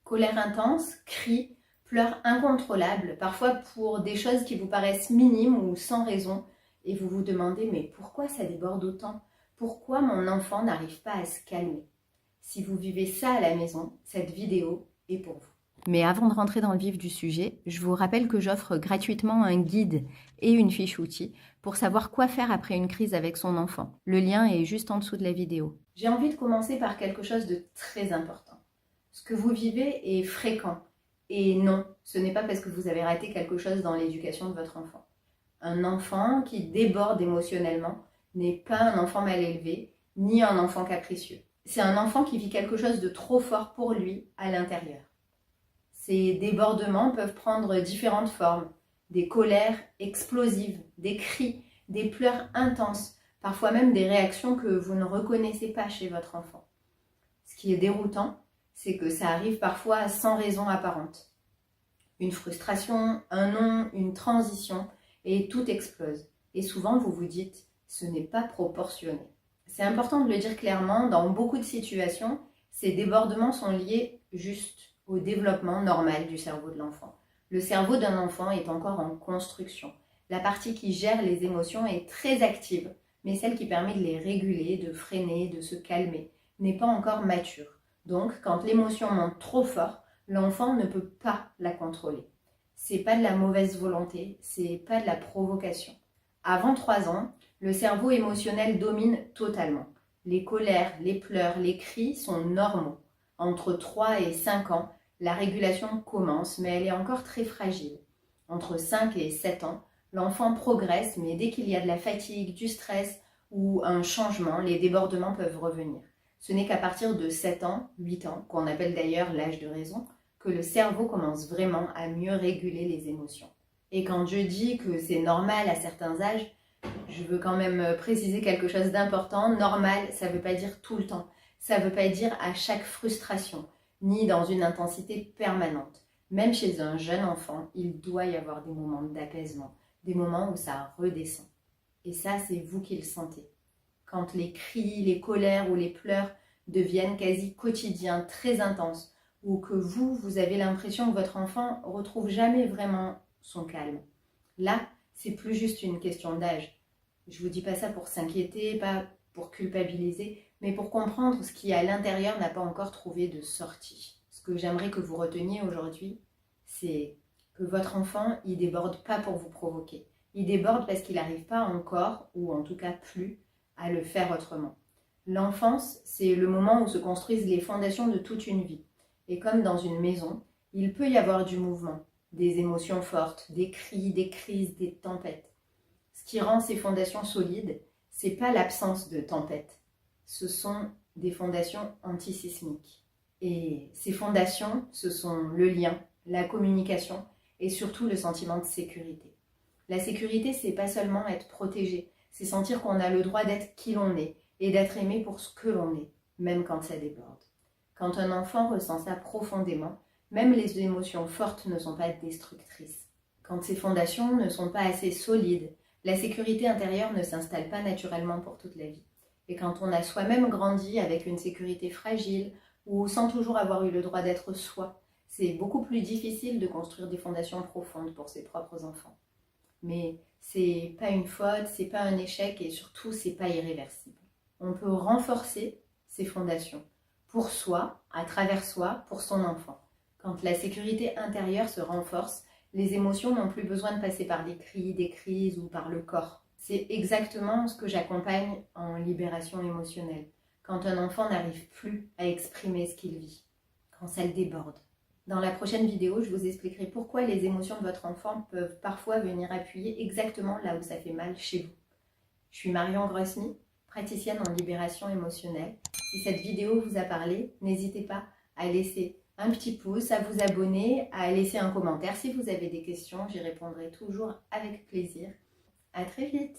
Colère intense, cris, pleurs incontrôlables, parfois pour des choses qui vous paraissent minimes ou sans raison, et vous vous demandez mais pourquoi ça déborde autant? Pourquoi mon enfant n'arrive pas à se calmer? Si vous vivez ça à la maison, cette vidéo est pour vous. Mais avant de rentrer dans le vif du sujet, je vous rappelle que j'offre gratuitement un guide et une fiche outil pour savoir quoi faire après une crise avec son enfant. Le lien est juste en dessous de la vidéo. J'ai envie de commencer par quelque chose de très important. Ce que vous vivez est fréquent. Et non, ce n'est pas parce que vous avez raté quelque chose dans l'éducation de votre enfant. Un enfant qui déborde émotionnellement n'est pas un enfant mal élevé, ni un enfant capricieux. C'est un enfant qui vit quelque chose de trop fort pour lui à l'intérieur. Ces débordements peuvent prendre différentes formes, des colères explosives, des cris, des pleurs intenses, parfois même des réactions que vous ne reconnaissez pas chez votre enfant. Ce qui est déroutant, c'est que ça arrive parfois sans raison apparente. Une frustration, un non, une transition, et tout explose. Et souvent, vous vous dites, ce n'est pas proportionné. C'est important de le dire clairement, dans beaucoup de situations, ces débordements sont liés juste au développement normal du cerveau de l'enfant. Le cerveau d'un enfant est encore en construction. La partie qui gère les émotions est très active, mais celle qui permet de les réguler, de freiner, de se calmer, n'est pas encore mature. Donc, quand l'émotion monte trop fort, l'enfant ne peut pas la contrôler. C'est pas de la mauvaise volonté, c'est pas de la provocation. Avant 3 ans, le cerveau émotionnel domine totalement. Les colères, les pleurs, les cris sont normaux. Entre 3 et 5 ans, la régulation commence, mais elle est encore très fragile. Entre 5 et 7 ans, l'enfant progresse, mais dès qu'il y a de la fatigue, du stress ou un changement, les débordements peuvent revenir. Ce n'est qu'à partir de 7 ans, 8 ans, qu'on appelle d'ailleurs l'âge de raison, que le cerveau commence vraiment à mieux réguler les émotions. Et quand je dis que c'est normal à certains âges, je veux quand même préciser quelque chose d'important. Normal, ça ne veut pas dire tout le temps. Ça ne veut pas dire à chaque frustration, ni dans une intensité permanente. Même chez un jeune enfant, il doit y avoir des moments d'apaisement, des moments où ça redescend. Et ça, c'est vous qui le sentez. Quand les cris, les colères ou les pleurs deviennent quasi quotidiens, très intenses, ou que vous avez l'impression que votre enfant retrouve jamais vraiment son calme. Là, c'est plus juste une question d'âge. Je vous dis pas ça pour s'inquiéter, pas pour culpabiliser, mais pour comprendre ce qui à l'intérieur n'a pas encore trouvé de sortie. Ce que j'aimerais que vous reteniez aujourd'hui, c'est que votre enfant, il déborde pas pour vous provoquer. Il déborde parce qu'il n'arrive pas encore, ou en tout cas plus, à le faire autrement. L'enfance, c'est le moment où se construisent les fondations de toute une vie. Et comme dans une maison, il peut y avoir du mouvement, des émotions fortes, des cris, des crises, des tempêtes. Ce qui rend ces fondations solides, c'est pas l'absence de tempête, ce sont des fondations antisismiques. Et ces fondations, ce sont le lien, la communication et surtout le sentiment de sécurité. La sécurité, c'est pas seulement être protégé, c'est sentir qu'on a le droit d'être qui l'on est et d'être aimé pour ce que l'on est, même quand ça déborde. Quand un enfant ressent ça profondément, même les émotions fortes ne sont pas destructrices. Quand ces fondations ne sont pas assez solides, la sécurité intérieure ne s'installe pas naturellement pour toute la vie. Et quand on a soi-même grandi avec une sécurité fragile ou sans toujours avoir eu le droit d'être soi, c'est beaucoup plus difficile de construire des fondations profondes pour ses propres enfants. Mais c'est pas une faute, c'est pas un échec et surtout c'est pas irréversible. On peut renforcer ces fondations pour soi, à travers soi, pour son enfant. Quand la sécurité intérieure se renforce, les émotions n'ont plus besoin de passer par des cris, des crises ou par le corps. C'est exactement ce que j'accompagne en libération émotionnelle. Quand un enfant n'arrive plus à exprimer ce qu'il vit, quand ça le déborde. Dans la prochaine vidéo, je vous expliquerai pourquoi les émotions de votre enfant peuvent parfois venir appuyer exactement là où ça fait mal chez vous. Je suis Marion Grosny, praticienne en libération émotionnelle. Si cette vidéo vous a parlé, n'hésitez pas à laisser un petit pouce, à vous abonner, à laisser un commentaire. Si vous avez des questions, j'y répondrai toujours avec plaisir. À très vite!